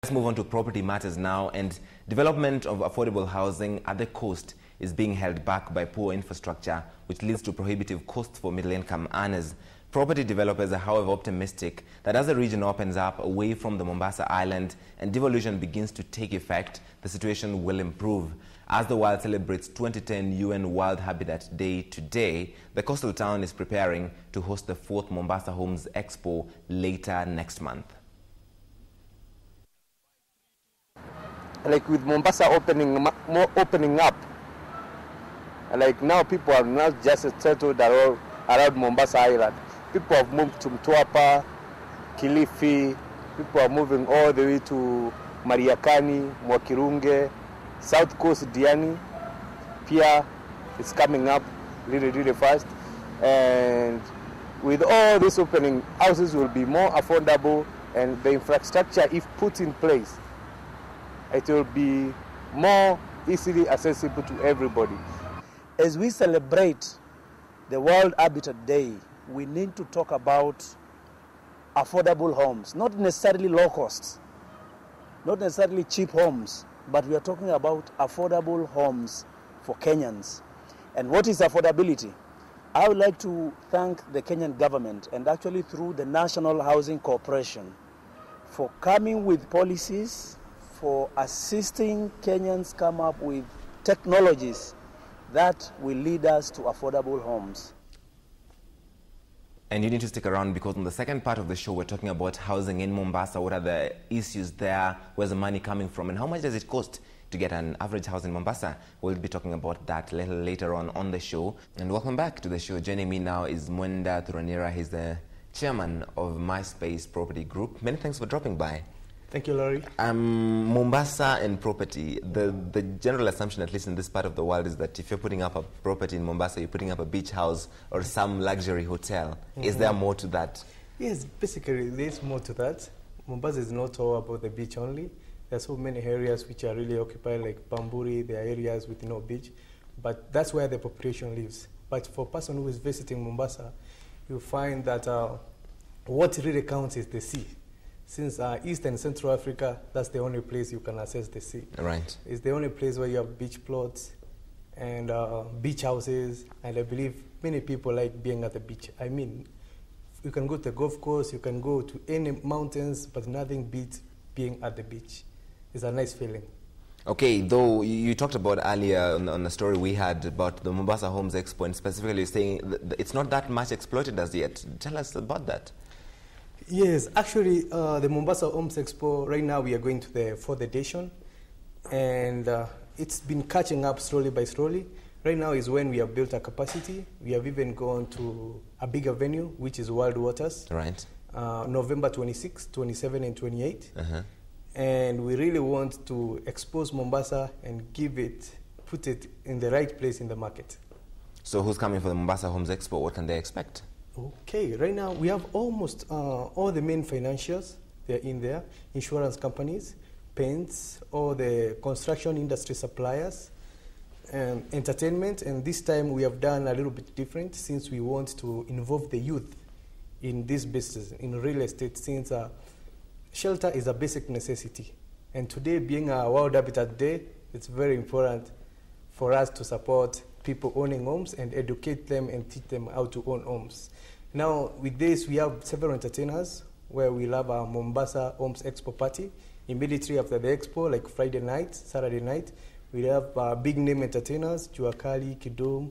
Let's move on to property matters now, and development of affordable housing at the coast is being held back by poor infrastructure, which leads to prohibitive costs for middle-income earners. Property developers are, however, optimistic that as the region opens up away from the Mombasa island and devolution begins to take effect, the situation will improve. As the world celebrates 2010 UN World Habitat Day today, the coastal town is preparing to host the 4th Mombasa Homes Expo later next month. Like with Mombasa opening up, like now people are not just settled around Mombasa Island. People have moved to Mtwapa, Kilifi, people are moving all the way to Mariakani, Mwakirunge, South Coast Diani. Pia is coming up really fast. And with all this opening, houses will be more affordable, and the infrastructure, if put in place, it will be more easily accessible to everybody. As we celebrate the World Habitat Day, we need to talk about affordable homes, not necessarily low costs, not necessarily cheap homes, but we are talking about affordable homes for Kenyans. And what is affordability? I would like to thank the Kenyan government, and actually through the National Housing Corporation, for coming with policies for assisting Kenyans come up with technologies that will lead us to affordable homes. And you need to stick around, because in the second part of the show, we're talking about housing in Mombasa. What are the issues there? Where's the money coming from? And how much does it cost to get an average house in Mombasa? We'll be talking about that a little later on the show. And welcome back to the show. Joining me now is Mwenda Thuranira. He's the chairman of Myspace Property Group. Many thanks for dropping by. Thank you, Laurie. Mombasa and property. The general assumption, at least in this part of the world, is that if you're putting up a property in Mombasa, you're putting up a beach house or some luxury hotel. Is there more to that? Yes, basically, there's more to that. Mombasa is not all about the beach only. There are so many areas which are really occupied, like Bamburi. There are areas with no beach, but that's where the population lives. But for a person who is visiting Mombasa, you find that what really counts is the sea. Since East and Central Africa, that's the only place you can access the sea. Right. It's the only place where you have beach plots and beach houses, and I believe many people like being at the beach. I mean, you can go to the golf course, you can go to any mountains, but nothing beats being at the beach. It's a nice feeling. Okay, though you talked about earlier on the story we had about the Mombasa Homes Expo, and specifically saying that it's not that much exploited as yet. Tell us about that. Yes, actually, the Mombasa Homes Expo, right now we are going to the 4th edition, and it's been catching up slowly by slowly. Right now is when we have built our capacity. We have even gone to a bigger venue, which is World Waters. Right. November 26, 27, and 28. And we really want to expose Mombasa and put it in the right place in the market. So who's coming for the Mombasa Homes Expo? What can they expect? Okay, right now we have almost all the main financials. They're in there, insurance companies, paints, all the construction industry suppliers, entertainment. And this time we have done a little bit different, since we want to involve the youth in this business, in real estate, since shelter is a basic necessity. And today, being a World Habitat Day, it's very important for us to support people owning homes and educate them and teach them how to own homes. Now, with this, we have several entertainers where we'll have a Mombasa Homes Expo party. Immediately after the expo, like Friday night, Saturday night, we have big name entertainers, Juakali, Kidum,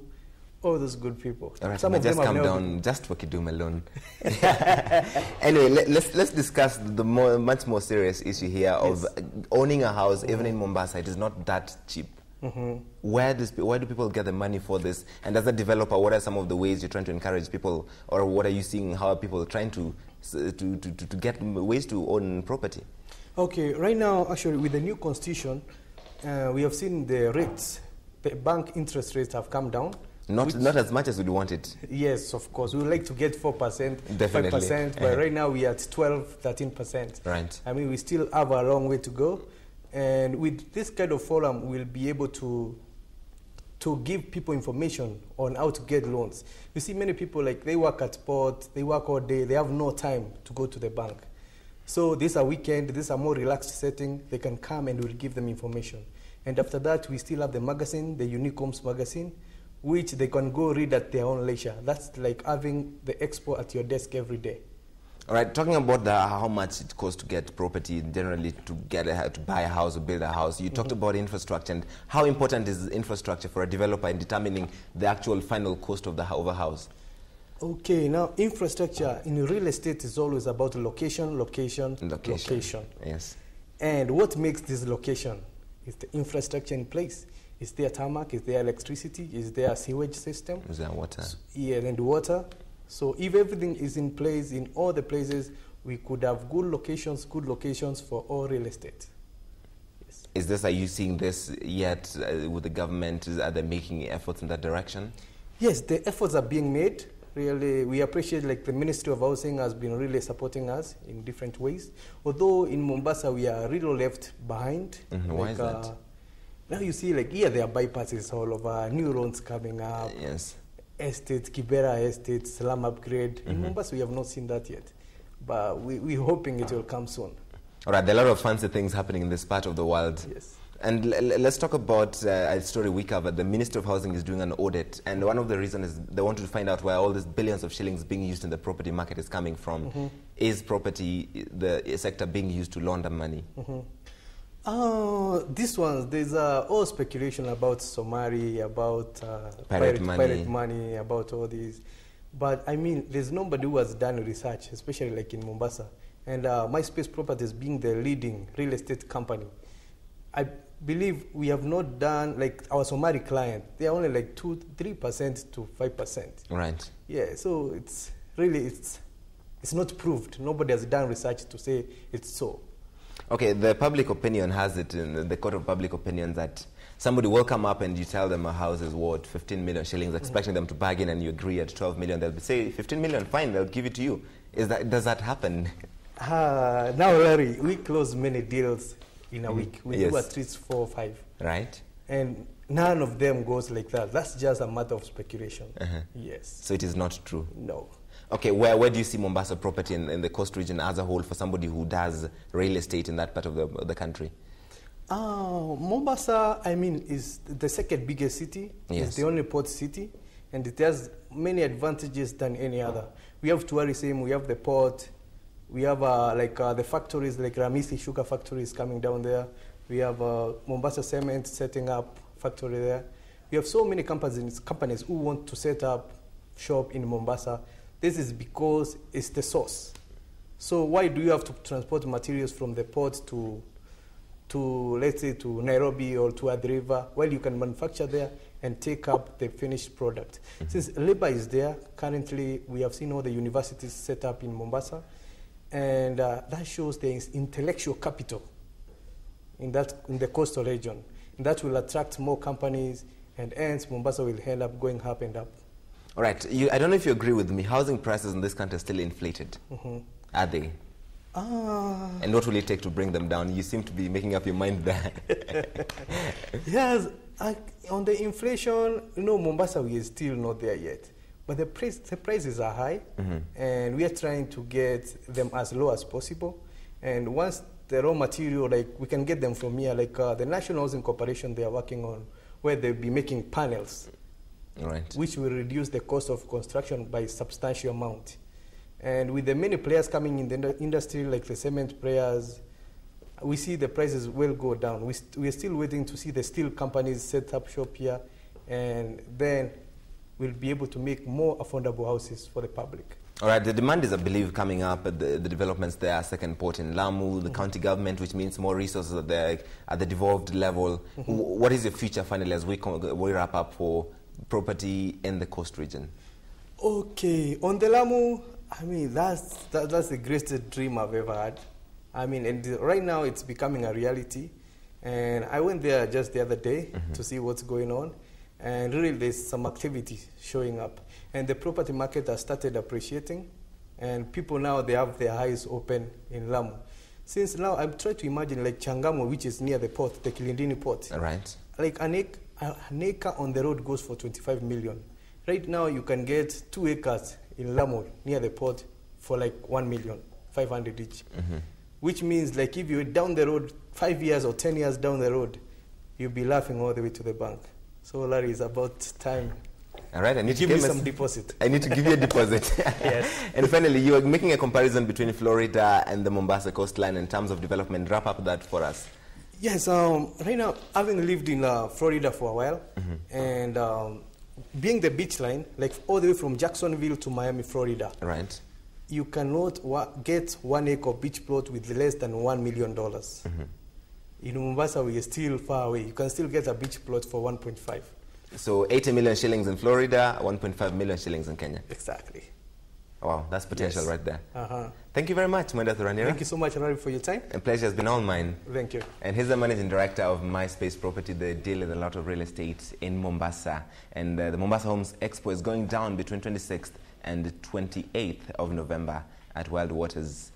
all those good people. All right, some of just them come down just for Kidum alone. Anyway, let's discuss the much more serious issue here of owning a house, even in Mombasa. It is not that cheap. Where do people get the money for this? And as a developer, what are some of the ways you're trying to encourage people, or what are you seeing? How are people trying to get ways to own property? Okay, right now, actually, with the new constitution, we have seen the rates, the bank interest rates have come down. Not as much as we'd want it. Yes, of course. We would like to get 4%, Definitely. 5%, but right now we are at 12, 13%. Right. I mean, we still have a long way to go. And with this kind of forum, we'll be able to give people information on how to get loans. You see, many people, like, they work at port, they work all day, they have no time to go to the bank. So this is a weekend, this is a more relaxed setting. They can come and we'll give them information. And after that, we still have the magazine, the Unique Homes magazine, which they can go read at their own leisure. That's like having the Expo at your desk every day. All right, talking about how much it costs to get property, generally to buy a house or build a house, you talked about infrastructure, and how important is infrastructure for a developer in determining the actual final cost of the house? Okay, now infrastructure in real estate is always about location. Yes. And what makes this location is the infrastructure in place. Is there tarmac? Is there electricity? Is there a sewage system? Is there water? Yeah, and water. So if everything is in place in all the places, we could have good locations for all real estate. Yes. Are you seeing this yet with the government? Are they making efforts in that direction? Yes, the efforts are being made. Really, we appreciate like the Ministry of Housing has been really supporting us in different ways. Although in Mombasa we are really left behind. Why is that? Now you see like here there are bypasses all over, new roads coming up. Yes. Estates, Kibera Estates, slum upgrade. In Mombasa we have not seen that yet. But we're hoping it will come soon. All right, there are a lot of fancy things happening in this part of the world. Yes. And let's talk about a story we covered. The Minister of Housing is doing an audit, and one of the reasons is they want to find out where all these billions of shillings being used in the property market is coming from. Is property, the sector, being used to launder money? This one, there's all speculation about Somali, about pirate money, about all these. But I mean, there's nobody who has done research, especially like in Mombasa. And Myspace Properties being the leading real estate company, I believe we have not done, like our Somali client, they are only like 3% to 5%. Right. Yeah, so it's really, it's not proved. Nobody has done research to say it's so. Okay, the public opinion has it in the court of public opinion that somebody will come up and you tell them a house is worth 15 million shillings, expecting them to bargain, and you agree at 12 million. They'll say 15 million, fine, they'll give it to you. Does that happen? Now, Larry, we close many deals in a week. We do at least 4 or 5. Right. And none of them goes like that. That's just a matter of speculation. Yes. So it is not true? No. Okay, where do you see Mombasa property in the coast region as a whole for somebody who does real estate in that part of the country? Mombasa, I mean, is the second biggest city. Yes. It's the only port city, and it has many advantages than any other. We have tourism, we have the port, we have the factories, like Ramisi Sugar Factory is coming down there. We have Mombasa Cement setting up factory there. We have so many companies who want to set up shop in Mombasa. This is because it's the source. So why do you have to transport materials from the port to let's say, to Nairobi or to Athi River? Well, you can manufacture there and take up the finished product. Since labor is there, currently we have seen all the universities set up in Mombasa, and that shows there is intellectual capital in the coastal region. And that will attract more companies, and hence Mombasa will end up going up and up. All right. I don't know if you agree with me. Housing prices in this country are still inflated. Are they? And what will it take to bring them down? You seem to be making up your mind there. Yes. On the inflation, Mombasa, we are still not there yet. But the prices are high, and we are trying to get them as low as possible. And once the raw material, we can get them from here, the National Housing Corporation, they are working on where they'll be making panels. Right. Which will reduce the cost of construction by a substantial amount. And with the many players coming in the industry, like the cement players, we see the prices will go down. We are still waiting to see the steel companies set up shop here, and then we'll be able to make more affordable houses for the public. All right, the demand is, I believe, coming up at the developments there, second port in Lamu, the county government, which means more resources at the devolved level. What is your future finally as we wrap up for property in the coast region? Okay, on the Lamu, I mean, that's the greatest dream I've ever had. I mean, and right now it's becoming a reality. And I went there just the other day to see what's going on. And really there's some activity showing up. And the property market has started appreciating. And people now, they have their eyes open in Lamu. Since now, I'm trying to imagine like Changamwe, which is near the port, the Kilindini port. Right. Like an acre on the road goes for 25 million. Right now, you can get 2 acres in Lamu near the port for like 1,500,000 each. which means like if you're down the road 5 years or 10 years down the road, you'll be laughing all the way to the bank. So Larry, it's about time. All right, I need to give me some deposit. I need to give you a deposit. Yes. And finally, you are making a comparison between Florida and the Mombasa coastline in terms of development. Wrap up that for us. Yes, right now, having lived in Florida for a while, and being the beach line, like all the way from Jacksonville to Miami, Florida. Right. You cannot get 1 acre beach plot with less than $1 million. In Mombasa, we are still far away. You can still get a beach plot for 1.5. So 80 million shillings in Florida, 1.5 million shillings in Kenya. Exactly. Wow, that's potential right there. Uh-huh. Thank you very much, Mwenda Thuranira. Thank you so much, Larry, for your time. The pleasure has been all mine. Thank you. And he's the managing director of Myspace Property. They deal in a lot of real estate in Mombasa. And the Mombasa Homes Expo is going down between 26th and 28th of November at Wild Waters